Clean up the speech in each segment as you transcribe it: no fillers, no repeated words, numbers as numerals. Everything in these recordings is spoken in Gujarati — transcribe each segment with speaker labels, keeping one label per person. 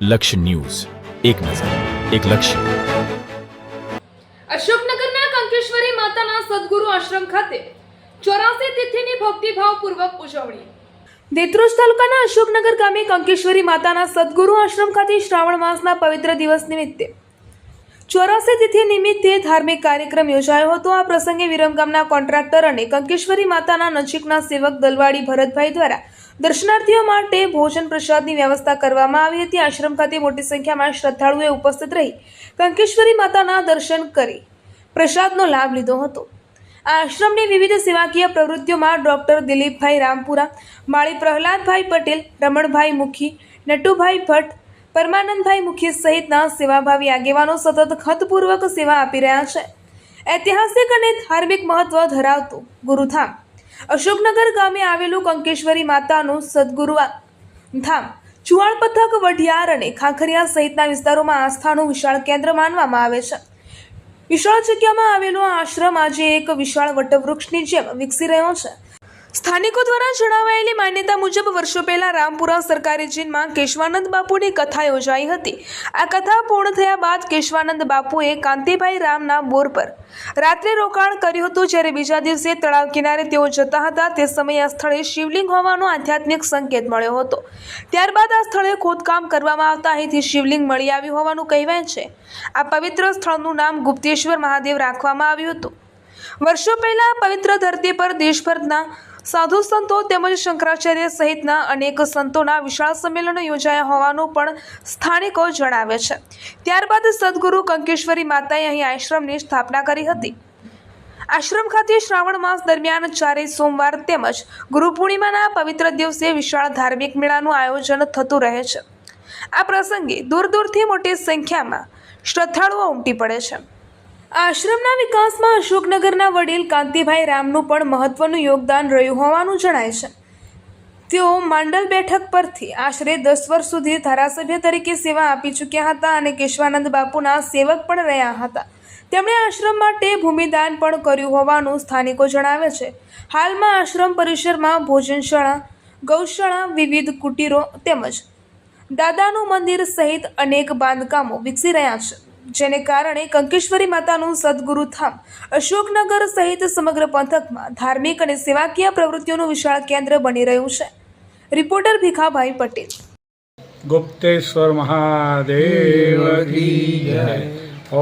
Speaker 1: લક્ષ્ય ન્યૂઝ, એક નજર, એક લક્ષ્ય.
Speaker 2: અશોકનગરના કંકેશ્વરી માતાના સદગુરુ આશ્રમ ખાતે 84 તિથિની ભક્તિભાવપૂર્વક ઉજવણી. દેત્રોજ તાલુકાના અશોકનગર ગામે કંકેશ્વરી માતાના સદગુરુ આશ્રમ ખાતે શ્રાવણ માસના પવિત્ર દિવસ નિમિત્તે 84 તિથિ નિમિત્તે ધાર્મિક કાર્યક્રમ યોજાયો હતો. આ પ્રસંગે વિરમગામના કોન્ટ્રાક્ટર અને કંકેશ્વરી માતાના નજીકના સેવક દલવાડી ભરતભાઈ દ્વારા દર્શનાર્થીઓ માટે ભોજન પ્રસાદની વ્યવસ્થા કરવામાં આવી હતી. આશ્રમ ખાતે મોટી સંખ્યામાં શ્રદ્ધાળુઓએ ઉપસ્થિત રહી કંકેશ્વરી માતાના દર્શન કરી પ્રસાદનો લાભ લીધો હતો. આ આશ્રમની વિવિધ સેવાકીય પ્રવૃત્તિઓમાં ડોક્ટર દિલીપભાઈ રામપુરા, માળી પ્રહલાદભાઈ પટેલ, રમણભાઈ મુખી, નટુભાઈ ભટ્ટ, પરમાનંદભાઈ મુખી સહિતના સેવાભાવી આગેવાનો સતત ખતપૂર્વક સેવા આપી રહ્યા છે. ઐતિહાસિક અને ધાર્મિક મહત્વ ધરાવતું ગુરુધામ અશોકનગર ગામે આવેલું કંકેશ્વરી માતાનું સદગુરુ ધામ ચુવાણ પથક, વઢિયાર અને ખાખરિયા સહિતના વિસ્તારોમાં આસ્થાનું વિશાળ કેન્દ્ર માનવામાં આવે છે. વિશાળ જગ્યામાં આવેલો આ આશ્રમ આજે એક વિશાળ વટવૃક્ષની જેમ વિકસી રહ્યો છે. સ્થાનિકો દ્વારા જણાવાયેલી માન્યતા મુજબ વર્ષો પહેલા રામપુરા સરકારી જીનમાં કેશવાનંદ બાપુની કથા યોજાઈ હતી. આ કથા પૂર્ણ થયા બાદ કેશવાનંદ બાપુએ કાંતિભાઈ રામના બોર પર રાત્રે રોકાણ કર્યું હતું. જ્યારે બીજા દિવસે તળાવ કિનારે તેઓ જતા હતા તે સમયે આ સ્થળે શિવલિંગ હોવાનો આધ્યાત્મિક સંકેત મળ્યો હતો. ત્યારબાદ આ સ્થળે ખોદકામ કરવામાં આવતા અહીંથી શિવલિંગ મળી આવ્યું હોવાનું કહેવાય છે. આ પવિત્ર સ્થળનું નામ ગુપ્તેશ્વર મહાદેવ રાખવામાં આવ્યું હતું. વર્ષો પહેલા પવિત્ર ધરતી પર દેશભરના સાધુ સંતો તેમજ શંકરાચાર્ય સહિતના અનેક સંતોના વિશાળ સંમેલનો યોજાયા હોવાનું પણ સ્થાનિકો જણાવે છે. ત્યારબાદ સદગુરુ કંકેશ્વરી માતાએ અહીં આશ્રમની સ્થાપના કરી હતી. આશ્રમ ખાતે શ્રાવણ માસ દરમિયાન ચારેય સોમવાર તેમજ ગુરુ પૂર્ણિમાના પવિત્ર દિવસે વિશાળ ધાર્મિક મેળાનું આયોજન થતું રહે છે. આ પ્રસંગે દૂર દૂરથી મોટી સંખ્યામાં શ્રદ્ધાળુઓ ઉમટી પડે છે. આશ્રમના વિકાસમાં અશોકનગરના વડીલ કાંતિભાઈ રામનું પણ મહત્વનું યોગદાન રહ્યું હોવાનું જણાય છે. તેઓ માંડલ બેઠક પરથી આશરે 10 વર્ષ સુધી ધારાસભ્ય તરીકે સેવા આપી ચૂક્યા હતા અને કેશવાનંદ બાપુના સેવક પણ રહ્યા હતા. તેમણે આશ્રમ માટે ભૂમિદાન પણ કર્યું હોવાનું સ્થાનિકો જણાવે છે. હાલમાં આશ્રમ પરિસરમાં ભોજનશાળા, ગૌશાળા, વિવિધ કુટીરો તેમજ દાદાનું મંદિર સહિત અનેક બાંધકામો વિકસી રહ્યા છે, જેને કારણે કંકેશ્વરી માતાનું સદગુરુ ધામ અશોકનગર સહિત સમગ્ર પંથકમાં ધાર્મિક અને સેવાકીય પ્રવૃત્તિઓનું વિશાળ કેન્દ્ર બની રહ્યું છે. રિપોર્ટર ભીખાભાઈ પટેલ.
Speaker 3: ગુપ્તેશ્વર મહાદેવ કી જય.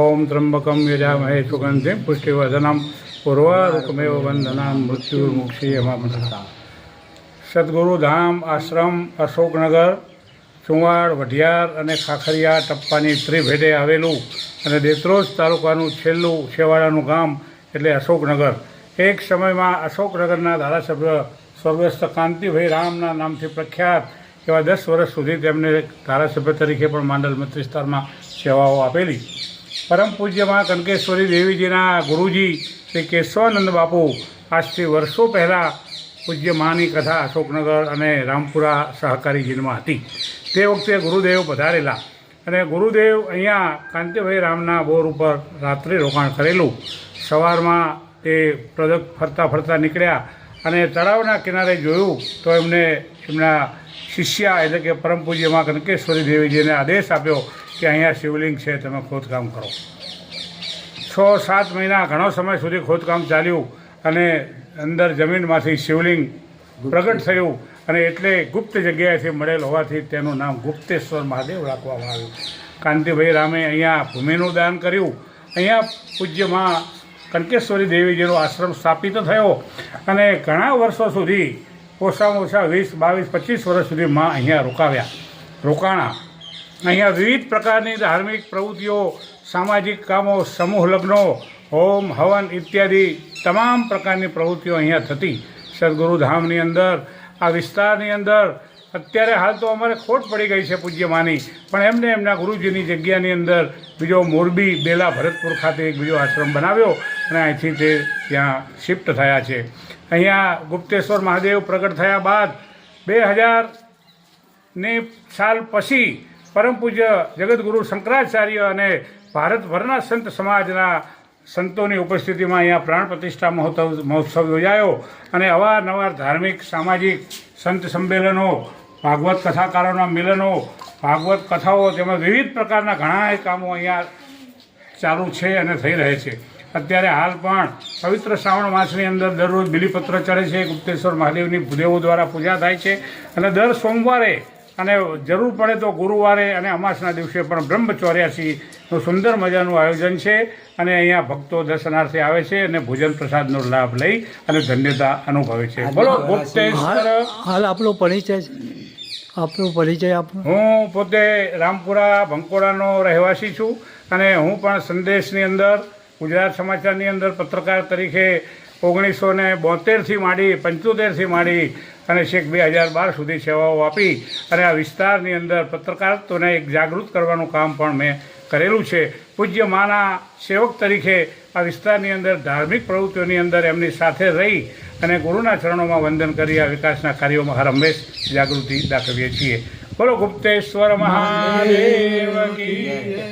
Speaker 3: ઓમ ત્રંબકમ યજામહે સુગંધિમ પુષ્ટિવર્ધનમ પૂર્વારુકમેવ વંદનામ મૃત્યુર્મુક્ષીયમામૃતા. સદગુરુ ધામ આશ્રમ અશોકનગર, ચુવાડ, વઢિયાર અને ખાખરિયા ટપ્પાની ત્રિભેટે આવેલું અને દેત્રોજ તાલુકાનું છેલ્લું છેવાડાનું ગામ એટલે અશોકનગર. એક સમયમાં અશોકનગરના ધારાસભ્ય સ્વર્ગસ્થ કાંતિભાઈ રામના નામથી પ્રખ્યાત એવા 10 વર્ષ સુધી તેમને ધારાસભ્ય તરીકે પણ માંડલ મત વિસ્તારમાં સેવાઓ આપેલી. પરમ પૂજ્યમાં કંકેશ્વરી દેવીજીના ગુરુજી શ્રી કેશવાનંદ બાપુ આજથી વર્ષો પહેલાં પૂજ્ય માની કથા અશોકનગર અને રામપુરા સહકારી જીનમાં હતી. તે વખતે ગુરુદેવ પધારેલા અને ગુરુદેવ અહીંયા કાંતિભાઈ રામના બોર ઉપર રાત્રે રોકાણ કરેલું. સવારમાં તે ફરતા ફરતા નીકળ્યા અને તળાવના કિનારે જોયું તો એમને એમના શિષ્યા એટલે કે પરમ પૂજ્યમાં કંકેશ્વરી દેવીજીને આદેશ આપ્યો કે અહીંયા શિવલિંગ છે, તમે ખોદકામ કરો. 6-7 મહિના ઘણો સમય સુધી ખોદકામ ચાલ્યું અને અંદર જમીનમાંથી શિવલિંગ પ્રગટ થયું અને એટલે ગુપ્ત જગ્યાએથી મળેલ હોવાથી તેનું નામ ગુપ્તેશ્વર મહાદેવ રાખવામાં આવ્યું. કાંતિભાઈ રામે અહીંયા ભૂમિનું દાન કર્યું. અહીંયા પૂજ્યમાં કંકેશ્વરી દેવીજીનો આશ્રમ સ્થાપિત થયો અને ઘણા વર્ષો સુધી ઓછામાં ઓછા 20, 22, 25 વર્ષ સુધી માં અહીંયા રોકાણા. અહીંયા વિવિધ પ્રકારની ધાર્મિક પ્રવૃત્તિઓ, સામાજિક કામો, સમૂહ લગ્નો, હોમ હવન ઇત્યાદિ તમામ પ્રકારની પ્રવૃત્તિઓ અહીંયા થતી. સદગુરુ ધામની અંદર આ વિસ્તારની અંદર અત્યારે હાલ તો અમારે ખોટ પડી ગઈ છે પૂજ્યમાની, પણ એમને એમના ગુરુજીની જગ્યાની અંદર બીજો મોરબી બેલા ભરતપુર ખાતે એક બીજો આશ્રમ બનાવ્યો અને અહીંથી તે ત્યાં શિફ્ટ થયા છે. અહીંયા ગુપ્તેશ્વર મહાદેવ પ્રગટ થયા બાદ 2000ની સાલ પછી પરમ પૂજ્ય જગતગુરુ શંકરાચાર્ય અને ભારતભરના સંત સમાજના સંતોની ઉપસ્થિતિમાં અહીંયા પ્રાણ પ્રતિષ્ઠા મહોત્સવ યોજાયો અને અવારનવાર ધાર્મિક, સામાજિક સંત સંમેલનો, ભાગવત કથાકારોના મિલનો ભાગવત કથાઓ તેમાં વિવિધ પ્રકારના ઘણા કામો અહીંયા ચાલુ છે અને થઈ રહે છે. અત્યારે હાલ પણ પવિત્ર શ્રાવણ માસની અંદર દરરોજ બિલીપત્ર ચડે છે. ગુપ્તેશ્વર મહાદેવની ભૂદેવો દ્વારા પૂજા થાય છે અને દર સોમવારે અને જરૂર પડે તો ગુરુવારે અને અમાસના દિવસે પણ બ્રહ્મચૌર્યાસીનું સુંદર મજાનું આયોજન છે અને અહીંયા ભક્તો દર્શનાર્થે આવે છે અને ભોજન પ્રસાદનો લાભ લઈ અને ધન્યતા અનુભવે છે. બોલો ગુપ્તેશ્વર.
Speaker 4: હાલ આપણો પરિચય
Speaker 3: હું પોતે રામપુરા ભંકોડાનો રહેવાસી છું અને હું પણ સંદેશની અંદર ગુજરાત સમાચારની અંદર પત્રકાર તરીકે 1972થી માંડી 75થી માંડી અને છેક 2012 સુધી સેવાઓ આપી અને આ વિસ્તારની અંદર પત્રકારત્વને એક જાગૃત કરવાનું કામ પણ મેં કરેલું છે. પૂજ્ય માના સેવક તરીકે આ વિસ્તારની અંદર ધાર્મિક પ્રવૃત્તિઓની અંદર એમની સાથે રહી અને ગુરુના ચરણોમાં વંદન કરી આ વિકાસના કાર્યોમાં હર હંમેશ જાગૃતિ દાખવીએ છીએ. બોલો ગુપ્તેશ્વર મહાદેવ કી જય.